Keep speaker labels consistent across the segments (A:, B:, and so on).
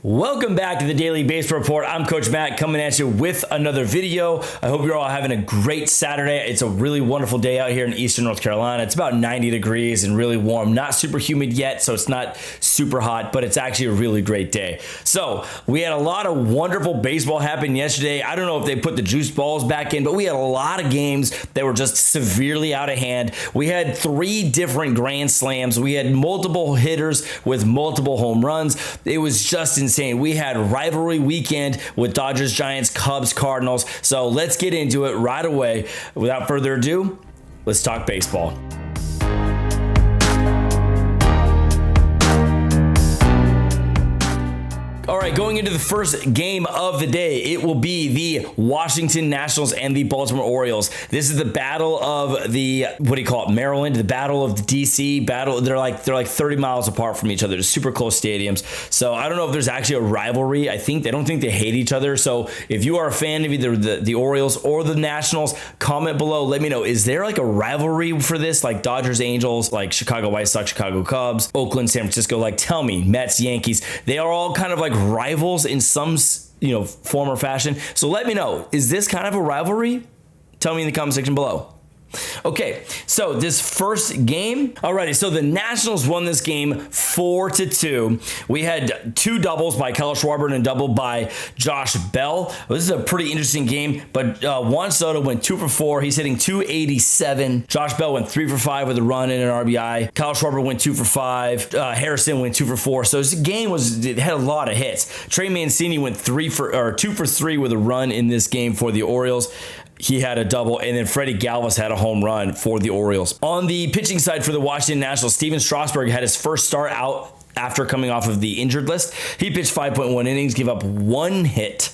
A: Welcome back to the Daily Baseball Report. I'm Coach Matt coming at you with another video. I hope you're all having a great Saturday. It's a really wonderful day out here in Eastern North Carolina. It's about 90 degrees and really warm. Not super humid yet, so it's not super hot, but it's actually a really great day. So we had a lot of wonderful baseball happen yesterday. I don't know if they put the juice balls back in, but we had a lot of games that were just severely out of hand. We had 3 different grand slams. We had multiple hitters with multiple home runs. It was just insane. We had rivalry weekend with Dodgers, Giants, Cubs, Cardinals. So let's get into it right away. Without further ado, let's talk baseball. All right, going into the first game of the day, it will be the Washington Nationals and the Baltimore Orioles. This is the battle of the, Maryland, the battle of the DC battle. They're like 30 miles apart from each other. They're super close stadiums. So I don't know if there's actually a rivalry. They don't think they hate each other. So if you are a fan of either the Orioles or the Nationals, comment below. Let me know. Is there like a rivalry for this? Like Dodgers, Angels, like Chicago White Sox, Chicago Cubs, Oakland, San Francisco? Like tell me, Mets, Yankees. They are all kind of like rivals in some form or fashion. So let me know, is this kind of a rivalry? Tell me in the comment section below. Okay, so this first game, alrighty, so the Nationals won this game 4-2. We had 2 doubles by Kyle Schwarber and a double by Josh Bell. This is a pretty interesting game, but Juan Soto went 2 for 4. He's hitting .287. Josh Bell went 3 for 5 with a run and an RBI. Kyle Schwarber went 2 for 5. Harrison went 2 for 4. So this game had a lot of hits. Trey Mancini went 2 for 3 with a run in this game for the Orioles. He had a double, and then Freddie Galvis had a home run for the Orioles. On the pitching side for the Washington Nationals, Steven Strasburg had his first start out after coming off of the injured list. He pitched 5.1 innings, gave up 1 hit,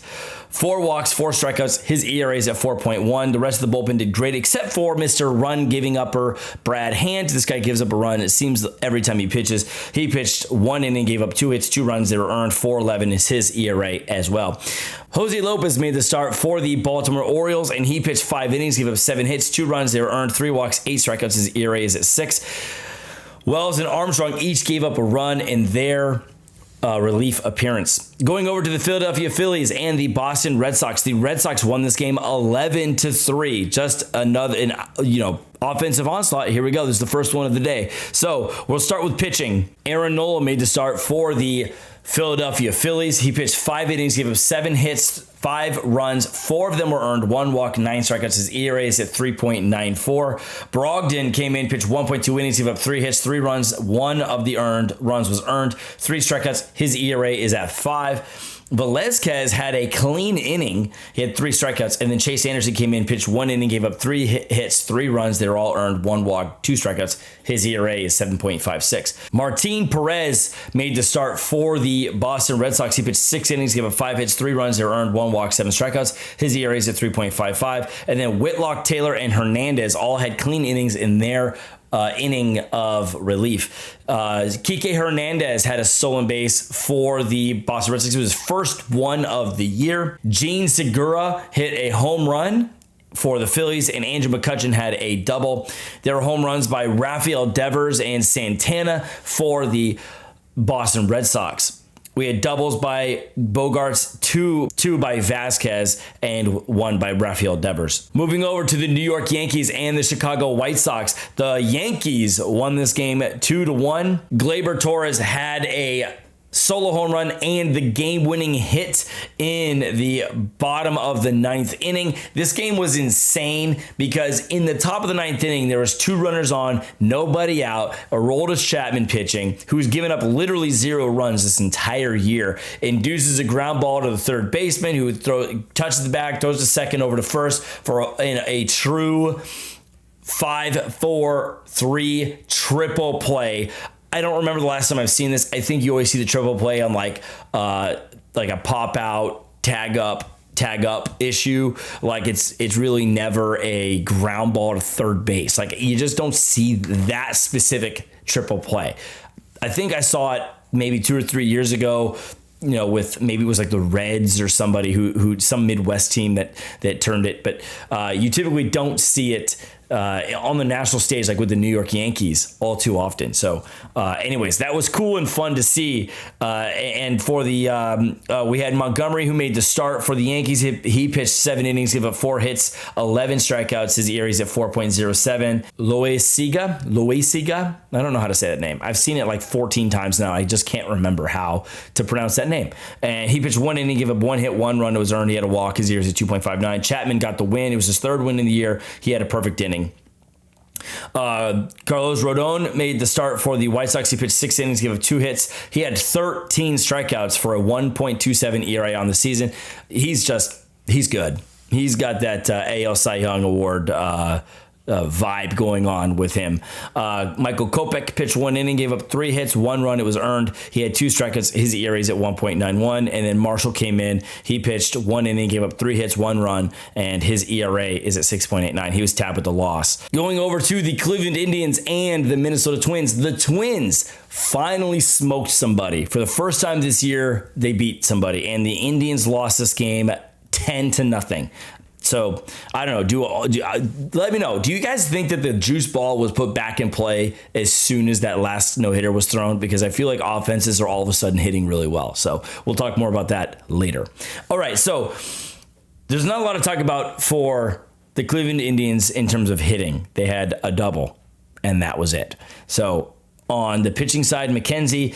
A: 4 walks, 4 strikeouts. His ERA is at 4.1. The rest of the bullpen did great, except for Mr. Run giving upper Brad Hand. This guy gives up a run. It seems every time he pitches. He pitched 1 inning, gave up 2 hits, 2 runs. They were earned. 4.11 is his ERA as well. Jose Lopez made the start for the Baltimore Orioles, and he pitched 5 innings, gave up 7 hits, 2 runs. They were earned. 3 walks, 8 strikeouts. His ERA is at 6. Wells and Armstrong each gave up a run in their relief appearance. Going over to the Philadelphia Phillies and the Boston Red Sox. The Red Sox won this game 11-3. Just another, offensive onslaught. Here we go. This is the first one of the day. So we'll start with pitching. Aaron Nola made the start for the Philadelphia Phillies. He pitched 5 innings, gave up 7 hits, 5 runs, 4 of them were earned, 1 walk, 9 strikeouts. His ERA is at 3.94. Brogdon came in, pitched 1.2 innings, gave up 3 hits, 3 runs. 1 of the earned runs was earned, 3 strikeouts. His ERA is at 5. Velazquez had a clean inning. He had 3 strikeouts, and then Chase Anderson came in, pitched 1 inning, gave up 3 hits, 3 runs. They were all earned, 1 walk, 2 strikeouts. His ERA is 7.56. Martin Perez made the start for the Boston Red Sox. He pitched 6 innings, gave up 5 hits, 3 runs. They were earned, 1 walk, 7 strikeouts. His ERA is at 3.55. And then Whitlock, Taylor, and Hernandez all had clean innings in their inning of relief. Kike Hernandez had a stolen base for the Boston Red Sox. It was his first one of the year. Gene Segura hit a home run for the Phillies, and Andrew McCutchen had a double. There were home runs by Rafael Devers and Santana for the Boston Red Sox. We had doubles by Bogarts, two by Vasquez, and 1 by Rafael Devers. Moving over to the New York Yankees and the Chicago White Sox. The Yankees won this game 2-1. Gleyber Torres had a solo home run and the game-winning hit in the bottom of the 9th inning. This game was insane because in the top of the 9th inning, there was 2 runners on, nobody out. Aroldis Chapman pitching, who's given up literally 0 runs this entire year, induces a ground ball to the third baseman, who touches the bag, throws to second, over to first for a true 5-4-3 triple play. I don't remember the last time I've seen this. I think you always see the triple play on like a pop out, tag up issue. Like it's really never a ground ball to third base. Like you just don't see that specific triple play. I think I saw it maybe 2 or 3 years ago, with maybe it was like the Reds or somebody who some Midwest team that turned it. But you typically don't see it on the national stage, like with the New York Yankees, all too often. So, anyways, that was cool and fun to see. And for the we had Montgomery, who made the start for the Yankees. He pitched 7 innings, gave up 4 hits, 11 strikeouts. His ERA's at 4.07. Loaiziga, I don't know how to say that name. I've seen it like 14 times now. I just can't remember how to pronounce that name. And he pitched 1 inning, gave up 1 hit, 1 run. It was earned. He had a walk. His ERA's at 2.59. Chapman got the win. It was his 3rd win in the year. He had a perfect inning. Carlos Rodon made the start for the White Sox. He pitched 6 innings, gave up 2 hits. He had 13 strikeouts for a 1.27 ERA on the season. He's good. He's got that AL Cy Young Award vibe going on with him. Michael Kopech pitched 1 inning, gave up 3 hits, 1 run. It was earned. He had 2 strikeouts. His ERA is at 1.91. And then Marshall came in. He pitched 1 inning, gave up 3 hits, 1 run, and his ERA is at 6.89. He was tabbed with the loss. Going over to the Cleveland Indians and the Minnesota Twins. The Twins finally smoked somebody. For the first time this year, they beat somebody, and the Indians lost this game 10-0. So, I don't know. Let me know. Do you guys think that the juice ball was put back in play as soon as that last no-hitter was thrown? Because I feel like offenses are all of a sudden hitting really well. So, we'll talk more about that later. All right, so there's not a lot to talk about for the Cleveland Indians in terms of hitting. They had a double, and that was it. So, on the pitching side, McKenzie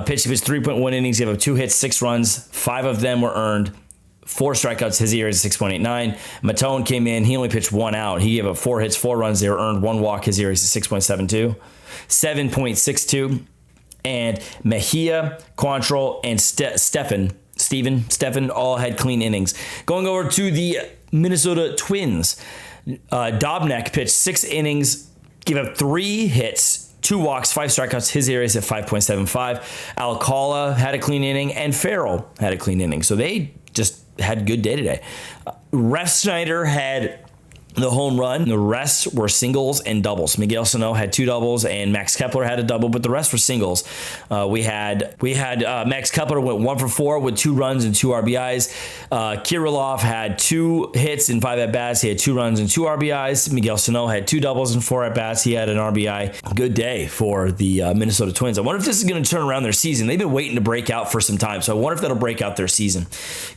A: pitched 3.1 innings, gave up 2 hits, 6 runs. 5 of them were earned. 4 strikeouts. His ERA is 6.89. Matone came in. He only pitched 1 out. He gave up 4 hits, 4 runs. They were earned, 1 walk. His ERA is 6.72. 7.62. And Mejia, Quantrill, and Stephen all had clean innings. Going over to the Minnesota Twins. Dobnak pitched 6 innings, gave up 3 hits, 2 walks, 5 strikeouts. His ERA is at 5.75. Alcala had a clean inning, and Farrell had a clean inning. So they just had a good day today. Refsnyder had the home run. The rest were singles and doubles. Miguel Sano had 2 doubles, and Max Kepler had a double, but the rest were singles. We had Max Kepler went 1 for 4 with 2 runs and 2 RBIs. Kirilloff had 2 hits and 5 at-bats. He had 2 runs and 2 RBIs. Miguel Sano had 2 doubles and 4 at-bats. He had an RBI. Good day for the Minnesota Twins. I wonder if this is going to turn around their season. They've been waiting to break out for some time, so I wonder if that'll break out their season.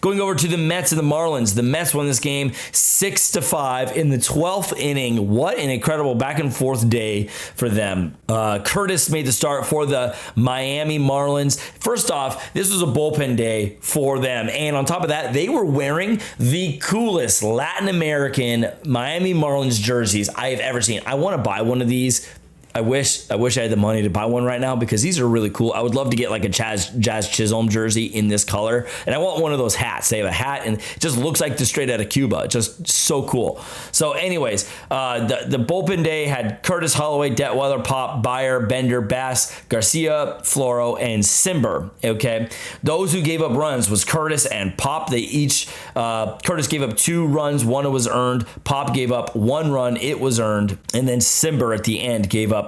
A: Going over to the Mets and the Marlins. The Mets won this game 6-5 in the 12th inning. What an incredible back and forth day for them. Curtis made the start for the Miami Marlins. First off, this was a bullpen day for them. And on top of that, they were wearing the coolest Latin American Miami Marlins jerseys I have ever seen. I want to buy one of these. I wish I had the money to buy one right now because these are really cool. I would love to get like a Jazz Chisholm jersey in this color. And I want one of those hats. They have a hat and it just looks like just straight out of Cuba. Just so cool. So anyways, the bullpen day had Curtis, Holloway, Detweiler, Pop, Bayer, Bender, Bass, Garcia, Floro, and Simber. Okay. Those who gave up runs was Curtis and Pop. They each, Curtis gave up 2 runs. 1 was earned. Pop gave up 1 run. It was earned. And then Simber at the end gave up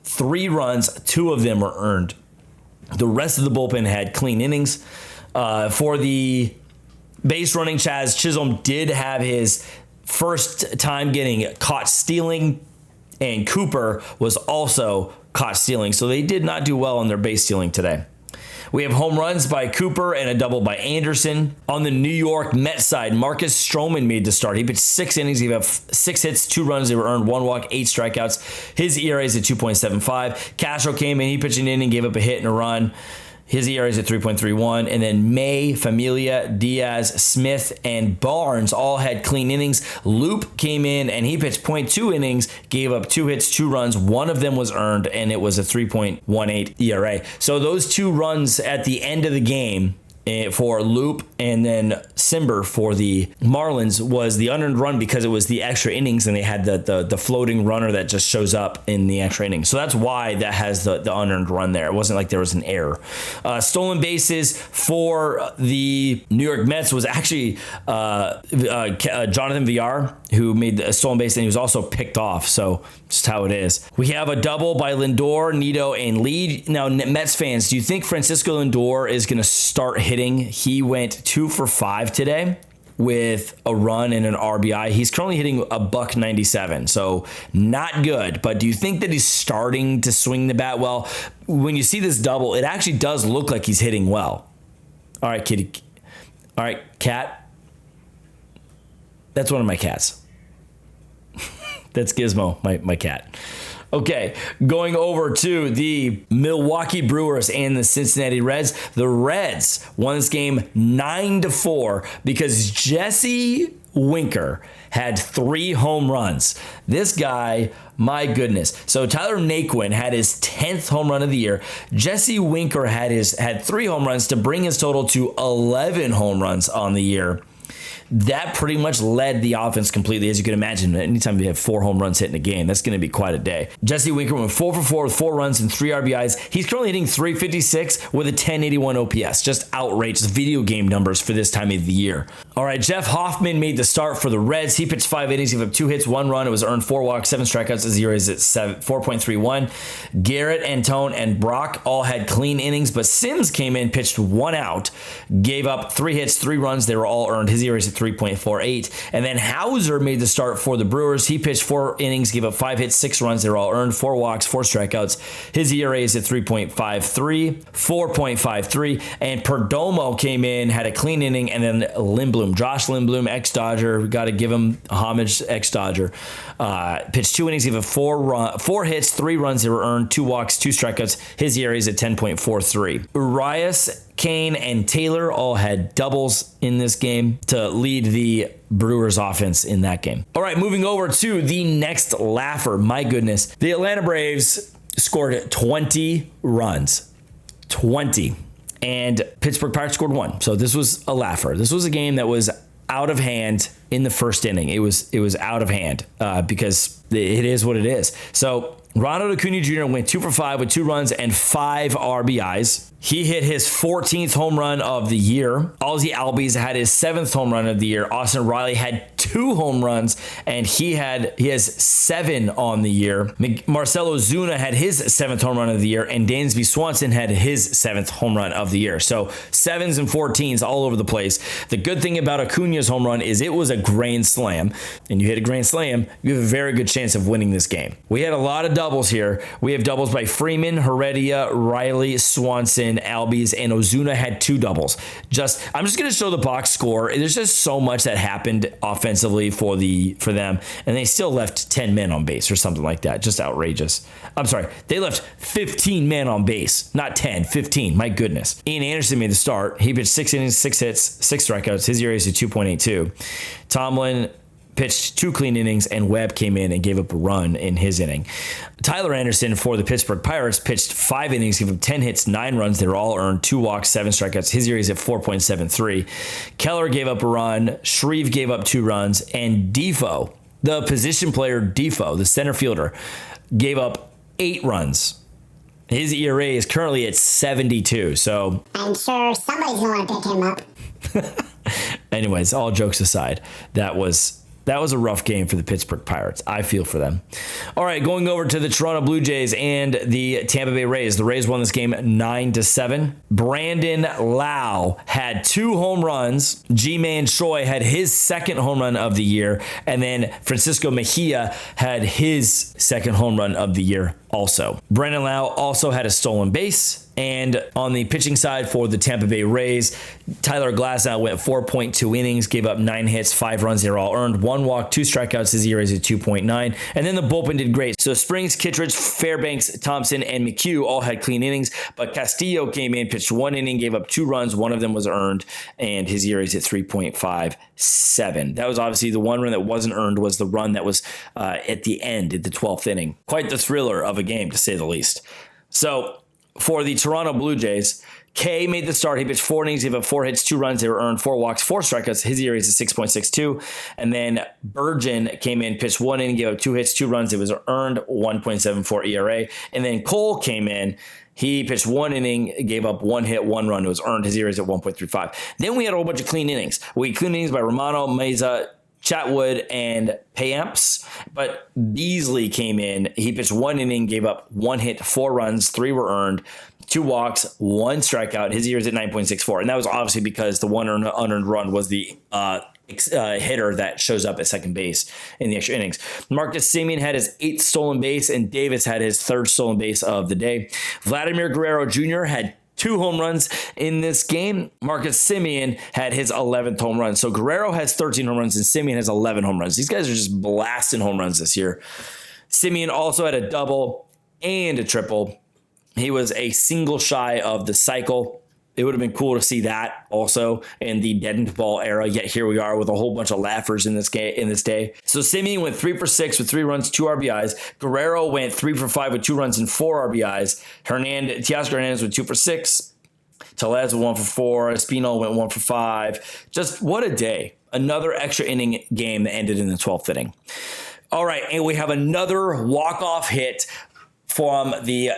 A: 3 runs, 2 of them were earned. The rest of the bullpen had clean innings. For the base running, Chaz Chisholm did have his first time getting caught stealing, and Cooper was also caught stealing. So they did not do well on their base stealing today. We have home runs by Cooper and a double by Anderson. On the New York Mets side, Marcus Stroman made the start. He pitched 6 innings. He gave 6 hits, 2 runs. They were earned, 1 walk, 8 strikeouts. His ERA is at 2.75. Castro came in. He pitched an inning, gave up a hit and a run. His ERA is at 3.31. And then May, Familia, Diaz, Smith, and Barnes all had clean innings. Loop came in and he pitched 0.2 innings, gave up 2 hits, 2 runs. 1 of them was earned, and it was a 3.18 ERA. So those 2 runs at the end of the game for Loop and then Simber for the Marlins was the unearned run because it was the extra innings and they had the floating runner that just shows up in the extra innings. So that's why that has the unearned run there. It wasn't like there was an error. Stolen bases for the New York Mets was actually Jonathan Villar, who made the stolen base, and he was also picked off. So just how it is. We have a double by Lindor, Nito, and Lee. Now, Mets fans, do you think Francisco Lindor is going to start hitting? He went 2 for 5 today with a run and an RBI. He's currently hitting a $197, so not good. But do you think that he's starting to swing the bat well? When you see this double, it actually does look like he's hitting well. All right, kitty. All right, cat. That's one of my cats. That's Gizmo, my cat. Okay, going over to the Milwaukee Brewers and the Cincinnati Reds. The Reds won this game 9-4 because Jesse Winker had 3 home runs. This guy, my goodness. So Tyler Naquin had his 10th home run of the year. Jesse Winker had 3 home runs to bring his total to 11 home runs on the year. That pretty much led the offense completely, as you can imagine. Anytime you have 4 home runs hit in a game, that's going to be quite a day. Jesse Winker went 4 for 4 with 4 runs and 3 RBIs. He's currently hitting .356 with a 1081 OPS. Just outrageous video game numbers for this time of the year. All right, Jeff Hoffman made the start for the Reds. He pitched 5 innings, gave up 2 hits, 1 run. It was earned 4 walks, 7 strikeouts. His ERA is at 4.31. Garrett, Antone, and Brock all had clean innings, but Sims came in, pitched 1 out, gave up 3 hits, 3 runs. They were all earned. His ERA is at 3.48. And then Hauser made the start for the Brewers. He pitched 4 innings, gave up 5 hits, 6 runs. They were all earned, 4 walks, 4 strikeouts. His ERA is at 4.53. And Perdomo came in, had a clean inning, and then Josh Lindblom, ex-Dodger, we got to give him homage, ex-Dodger, pitched 2 innings, gave up 4 hits, 3 runs. They were earned, 2 walks, 2 strikeouts. His ERA is at 10.43. Urias, Kane, and Taylor all had doubles in this game to lead the Brewers offense in that game. All right, moving over to the next laugher. My goodness. The Atlanta Braves scored 20 runs. 20. And Pittsburgh Pirates scored 1. So this was a laugher. This was a game that was out of hand in the first inning. It was out of hand because it is what it is. So Ronald Acuna Jr. went 2 for 5 with 2 runs and 5 RBIs. He hit his 14th home run of the year. Ozzie Albies had his 7th home run of the year. Austin Riley had 2 home runs, and he has 7 on the year. Marcelo Zuna had his 7th home run of the year, and Dansby Swanson had his 7th home run of the year. So 7s and 14s all over the place. The good thing about Acuna's home run is it was a grand slam, and you hit a grand slam, you have a very good chance of winning this game. We had a lot of doubles here. We have doubles by Freeman, Heredia, Riley, Swanson, Albies, and Ozuna had 2 doubles. I'm just going to show the box score. There's just so much that happened offensively for them, and they still left 10 men on base or something like that. Just outrageous. I'm sorry, they left 15 men on base, not 10, 15. My goodness. Ian Anderson made the start. He pitched 6 innings, 6 hits, 6 strikeouts. His ERA is at 2.82. Tomlin pitched 2 clean innings, and Webb came in and gave up a run in his inning. Tyler Anderson for the Pittsburgh Pirates pitched 5 innings, gave up 10 hits, 9 runs. They were all earned, 2 walks, 7 strikeouts. His ERA is at 4.73. Keller gave up a run. Shreve gave up 2 runs. And Defoe, the position player Defoe, the center fielder, gave up 8 runs. His ERA is currently at 72. So
B: I'm sure somebody's going to pick him up.
A: Anyways, all jokes aside, that was a rough game for the Pittsburgh Pirates. I feel for them. All right, going over to the Toronto Blue Jays and the Tampa Bay Rays. The Rays won this game 9-7. Brandon Lau had 2 home runs. G-Man Choi had his 2nd home run of the year. And then Francisco Mejia had his 2nd home run of the year also. Brandon Lau also had a stolen base. And on the pitching side for the Tampa Bay Rays, Tyler Glasnow went 4.2 innings, gave up 9 hits, 5 runs. They were all earned, 1 walk, 2 strikeouts. His ERA is at 2.9. And then the bullpen did great. So Springs, Kittredge, Fairbanks, Thompson, and McHugh all had clean innings. But Castillo came in, pitched 1 inning, gave up 2 runs. 1 of them was earned, and his ERA is at 3.57. That was obviously the one run that wasn't earned was the run that was at the end, at the 12th inning. Quite the thriller of a game, to say the least. So for the Toronto Blue Jays, Kay made the start. He pitched 4 innings, gave up 4 hits, 2 runs. They were earned, 4 walks, 4 strikeouts. His ERA is at 6.62. And then Burgeon came in, pitched 1 inning, gave up 2 hits, 2 runs. It was earned, 1.74 ERA. And then Cole came in. He pitched 1 inning, gave up 1 hit, 1 run. It was earned. His ERA is at 1.35. Then we had a whole bunch of clean innings. We had clean innings by Romano, Meza, Chatwood, and Payamps, but Beasley came in. He pitched 1 inning, gave up 1 hit, 4 runs, 3 were earned, 2 walks, 1 strikeout. His ERA is at 9.64, and that was obviously because the 1 unearned run was the hitter that shows up at second base in the extra innings. Marcus Semien had his 8th stolen base, and Davis had his 3rd stolen base of the day. Vladimir Guerrero Jr. had 2 home runs in this game. Marcus Semien had his 11th home run. So Guerrero has 13 home runs and Semien has 11 home runs. These guys are just blasting home runs this year. Semien also had a double and a triple. He was a single shy of the cycle. It would have been cool to see that also in the deadened ball era. Yet here we are with a whole bunch of laughers in this day. So Semien went 3 for 6 with 3 runs, 2 RBIs. Guerrero went 3 for 5 with 2 runs and 4 RBIs. Teoscar Hernandez went 2 for 6. Tellez went 1 for 4. Espino went 1 for 5. Just what a day. Another extra inning game that ended in the 12th inning. All right, and we have another walk-off hit from the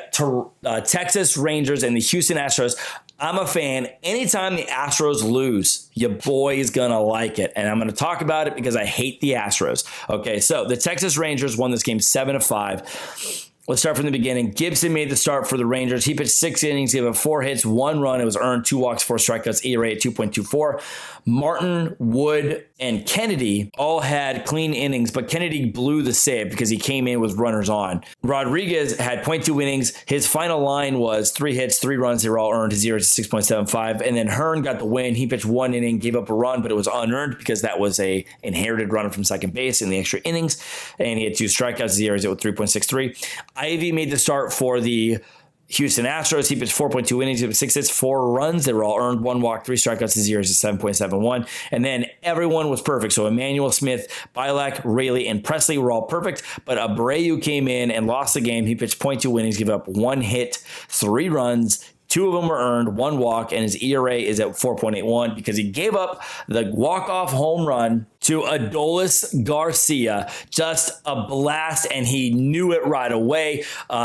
A: Texas Rangers and the Houston Astros. I'm a fan. Anytime the Astros lose, your boy is going to like it. And I'm going to talk about it because I hate the Astros. Okay, so the Texas Rangers won this game 7-5. Let's start from the beginning. Gibson made the start for the Rangers. He pitched 6 innings. He had 4 hits, 1 run. It was earned, 2 walks, 4 strikeouts, ERA at 2.24. Martin, Wood, and Kennedy all had clean innings, but Kennedy blew the save because he came in with runners on. Rodriguez had 0.2 innings. His final line was 3 hits, 3 runs. They were all earned. His ERA to 6.75. And then Hearn got the win. He pitched 1 inning, gave up a run, but it was unearned because that was a inherited runner from second base in the extra innings. And he had 2 strikeouts. His ERA is at 3.63. Ivy made the start for the Houston Astros. He pitched 4.2 innings, he had 6 hits, 4 runs. They were all earned, 1 walk, 3 strikeouts. His ERA is 7.71. And then everyone was perfect. So Emmanuel Smith, Bielak, Raley, and Presley were all perfect. But Abreu came in and lost the game. He pitched 0.2 innings, gave up 1 hit, 3 runs. 2 of them were earned, 1 walk, and his ERA is at 4.81 because he gave up the walk-off home run to Adolis Garcia. Just a blast, and he knew it right away.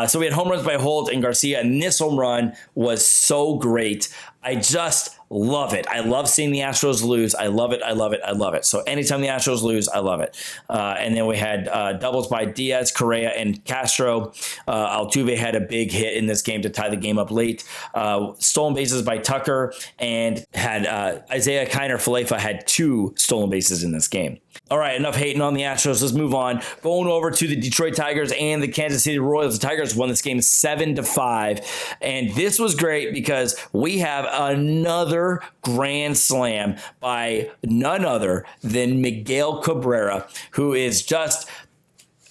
A: So we had home runs by Holt and Garcia, and this home run was so great. I just love it. I love seeing the Astros lose. I love it. I love it. I love it. So anytime the Astros lose, I love it. And then we had doubles by Diaz, Correa, and Castro. Altuve had a big hit in this game to tie the game up late. Stolen bases by Tucker, and had Isaiah Kiner-Falefa had 2 stolen bases in this game. All right, enough hating on the Astros. Let's move on. Going over to the Detroit Tigers and the Kansas City Royals. The Tigers won this game 7-5. And this was great because we have another grand slam by none other than Miguel Cabrera, who is just...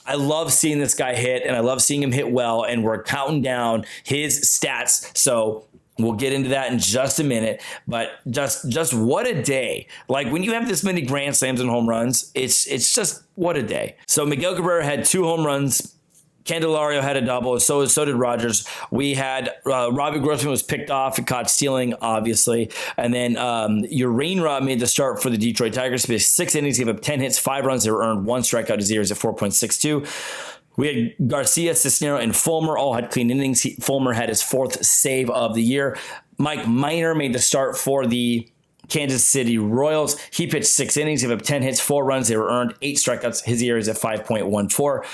A: I love seeing this guy hit, and I love seeing him hit well, and we're counting down his stats. So we'll get into that in just a minute, but just what a day. Like when you have this many grand slams and home runs, it's just what a day. So Miguel Cabrera had 2 home runs. Candelario had a double, so did Rogers. We had Robbie Grossman was picked off and caught stealing, obviously. And then Urienra made the start for the Detroit Tigers. He pitched 6 innings, gave up 10 hits, 5 runs. They were earned, 1 strikeout. His ERA is at 4.62. We had Garcia, Cisnero, and Fulmer all had clean innings. Fulmer had his 4th save of the year. Mike Minor made the start for the Kansas City Royals. He pitched 6 innings, gave up 10 hits, 4 runs. They were earned, 8 strikeouts. His ERA is at 5.14.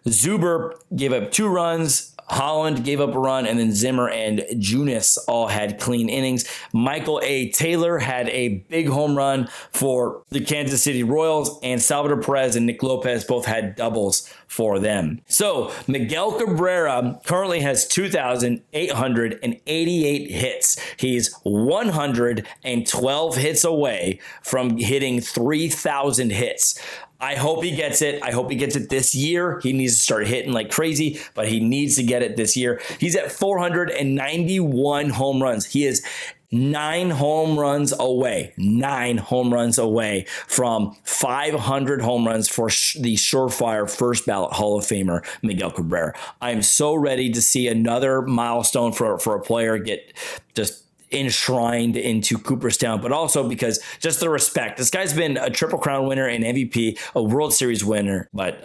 A: Zuber gave up 2 runs. Holland gave up a run, and then Zimmer and Junis all had clean innings. Michael A. Taylor had a big home run for the Kansas City Royals, and Salvador Perez and Nick Lopez both had doubles for them. So Miguel Cabrera currently has 2,888 hits. He's 112 hits away from hitting 3,000 hits. I hope he gets it. I hope he gets it this year. He needs to start hitting like crazy, but he needs to get it this year. He's at 491 home runs. He is 9 home runs away. 9 home runs away from 500 home runs for the surefire first ballot Hall of Famer, Miguel Cabrera. I'm so ready to see another milestone for a player get just enshrined into Cooperstown, but also because just the respect. This guy's been a Triple Crown winner, an MVP, a World Series winner, but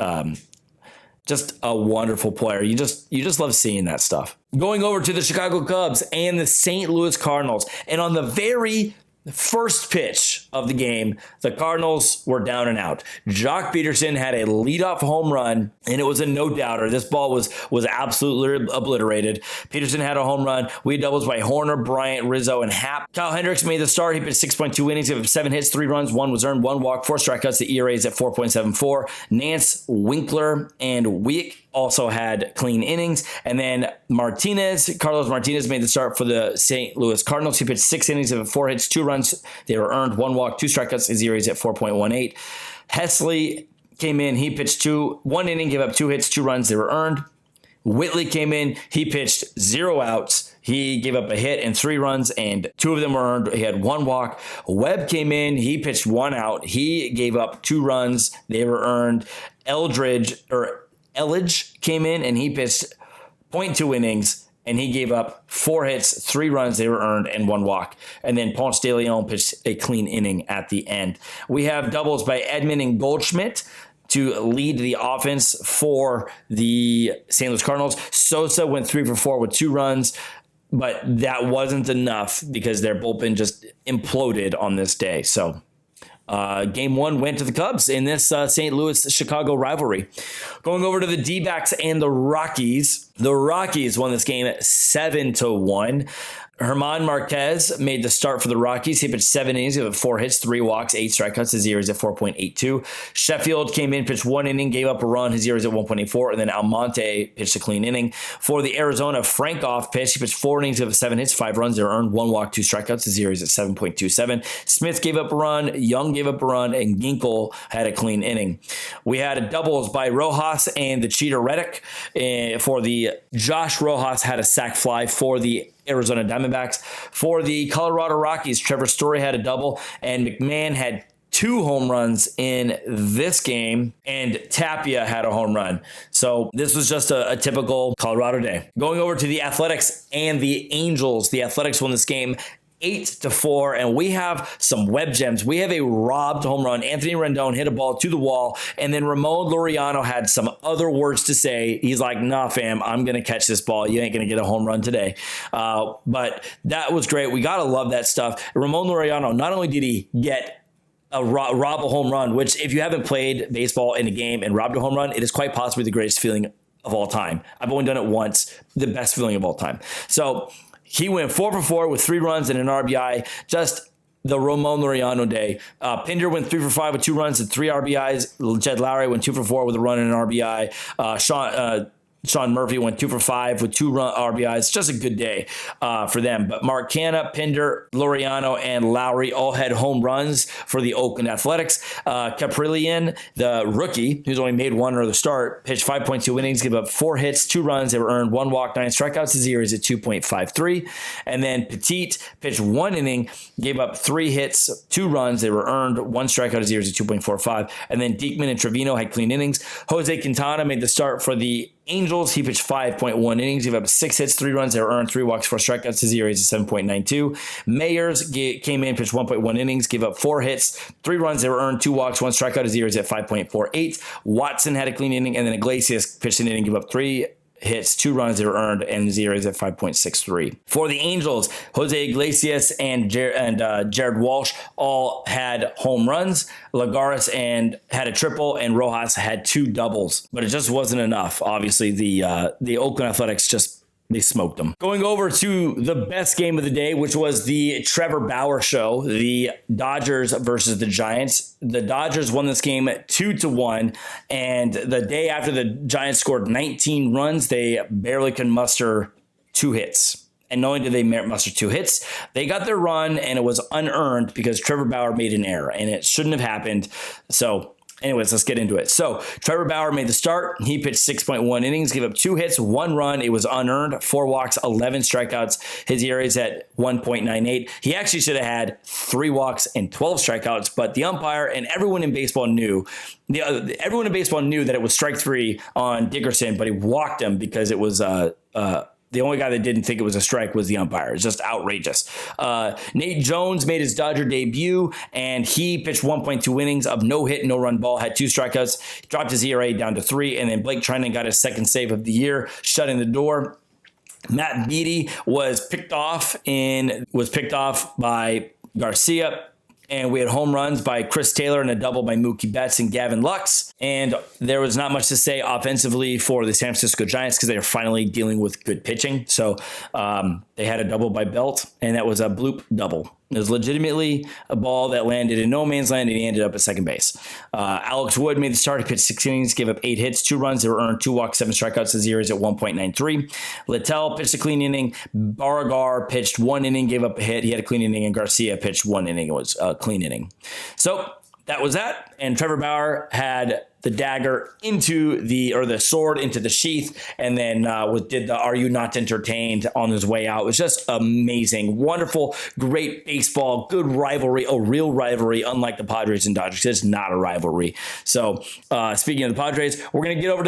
A: just a wonderful player. You just love seeing that stuff. Going over to the Chicago Cubs and the St. Louis Cardinals, and on the very First pitch of the game, the Cardinals were down and out. Jock Peterson had a leadoff home run, and it was a no-doubter. This ball was absolutely obliterated. Peterson had a home run. We had doubles by Horner, Bryant, Rizzo, and Happ. Kyle Hendricks made the start. He pitched 6.2 innings, gave up 7 hits, 3 runs, 1 was earned, 1 walk, 4 strikeouts. The ERA is at 4.74. Nance, Winkler, and Week also had clean innings. And then Carlos Martinez made the start for the St. Louis Cardinals. He pitched 6 innings of 4 hits, 2 runs. They were earned, 1 walk, 2 strikeouts. His ERA is at 4.18. Hesley came in. He pitched 1 inning, gave up 2 hits, 2 runs. They were earned. Whitley came in. He pitched 0 outs. He gave up a hit and 3 runs, and 2 of them were earned. He had 1 walk. Webb came in. He pitched 1 out. He gave up 2 runs. They were earned. Elledge came in, and he pitched 0.2 innings, and he gave up 4 hits, 3 runs, they were earned, and 1 walk. And then Ponce de Leon pitched a clean inning at the end. We have doubles by Edman and Goldschmidt to lead the offense for the St. Louis Cardinals. Sosa went 3 for 4 with 2 runs, but that wasn't enough because their bullpen just imploded on this day. So Game 1 went to the Cubs in this St. Louis-Chicago rivalry. Going over to the D-backs and the Rockies. The Rockies won this game at 7-1. Herman Marquez made the start for the Rockies. He pitched 7 innings, he had 4 hits, 3 walks, 8 strikeouts. His ERA is at 4.82. Sheffield came in, pitched 1 inning, gave up a run. His ERA is at 1.84. And then Almonte pitched a clean inning. For the Arizona, Frankoff pitched. He pitched 4 innings, of 7 hits, 5 runs. They were earned, 1 walk, 2 strikeouts. His ERA is at 7.27. Smith gave up a run, Young gave up a run, and Ginkel had a clean inning. We had a doubles by Rojas and the Cheater Reddick. For the Josh Rojas had a sac fly for the Arizona Diamondbacks. For the Colorado Rockies, Trevor Story had a double, and McMahon had 2 home runs in this game, and Tapia had a home run. So this was just a typical Colorado day. Going over to the Athletics and the Angels. The Athletics won this game 8-4, and we have some web gems. We have a robbed home run. Anthony Rendon hit a ball to the wall, and then Ramon Laureano had some other words to say. He's like, nah, fam, I'm going to catch this ball. You ain't going to get a home run today. But that was great. We got to love that stuff. Ramon Laureano, not only did he get rob a home run, which if you haven't played baseball in a game and robbed a home run, it is quite possibly the greatest feeling of all time. I've only done it once, the best feeling of all time. So he went 4 for 4 with 3 runs and an RBI. Just the Ramon Laureano day. Pinder went 3 for 5 with 2 runs and 3 RBIs. Jed Lowry went 2 for 4 with a run and an RBI. Sean Murphy went 2 for 5 with 2 RBIs. Just a good day for them. But Mark Canha, Pinder, Laureano, and Lowry all had home runs for the Oakland Athletics. Caprillion, the rookie, who's only made 1 other start, pitched 5.2 innings, gave up 4 hits, 2 runs. They were earned, 1 walk, 9 strikeouts. His ERA is at 2.53. And then Petit pitched 1 inning, gave up 3 hits, 2 runs. They were earned, 1 strikeout. His ERA is at 2.45. And then Diekman and Trevino had clean innings. Jose Quintana made the start for the Angels. He pitched 5.1 innings, gave up 6 hits, 3 runs. They were earned, 3 walks, 4 strikeouts. His ERA is at 7.92. Mayers came in, pitched 1.1 innings, gave up 4 hits, 3 runs. They were earned, 2 walks, 1 strikeout. His ERA is at 5.48. Watson had a clean inning, and then Iglesias pitched an inning, gave up 3 hits, 2 runs. They were earned, and his ERA is at 5.63. For the Angels, Jose Iglesias and Jared Walsh all had home runs. Lagares had a triple, and Rojas had 2 doubles, but it just wasn't enough. Obviously, the Oakland Athletics they smoked them. Going over to the best game of the day, which was the Trevor Bauer show, the Dodgers versus the Giants. The Dodgers won this game 2-1, and the day after the Giants scored 19 runs, they barely could muster 2 hits. And not only did they muster 2 hits, they got their run, and it was unearned because Trevor Bauer made an error, and it shouldn't have happened. So anyways, let's get into it. So Trevor Bauer made the start. He pitched 6.1 innings, gave up 2 hits, 1 run. It was unearned, 4 walks, 11 strikeouts. His ERA is at 1.98. He actually should have had 3 walks and 12 strikeouts, but the umpire and everyone in baseball knew that it was strike 3 on Dickerson, but he walked him because it was the only guy that didn't think it was a strike was the umpire. It's just outrageous. Nate Jones made his Dodger debut, and he pitched 1.2 innings of no hit, no run ball, had 2 strikeouts, dropped his ERA down to 3, and then Blake Treinen got his 2nd save of the year, shutting the door. Matt Beattie was picked off by Garcia. And we had home runs by Chris Taylor and a double by Mookie Betts and Gavin Lux. And there was not much to say offensively for the San Francisco Giants because they are finally dealing with good pitching. So they had a double by Belt, and that was a bloop double. It was legitimately a ball that landed in no man's land, and he ended up at second base. Alex Wood made the start. He pitched 6 innings, gave up 8 hits, 2 runs. They were earned 2 walks, 7 strikeouts. His ERA is at 1.93. Littell pitched a clean inning. Beauregard pitched 1 inning, gave up a hit. He had a clean inning, and Garcia pitched 1 inning. It was a clean inning. So that was that. And Trevor Bauer had the dagger into the sword into the sheath, and then did the "Are You Not Entertained" on his way out. It was just amazing, wonderful, great baseball, good rivalry, a real rivalry, unlike the Padres and Dodgers. It's not a rivalry. So speaking of the Padres, we're gonna get over to that.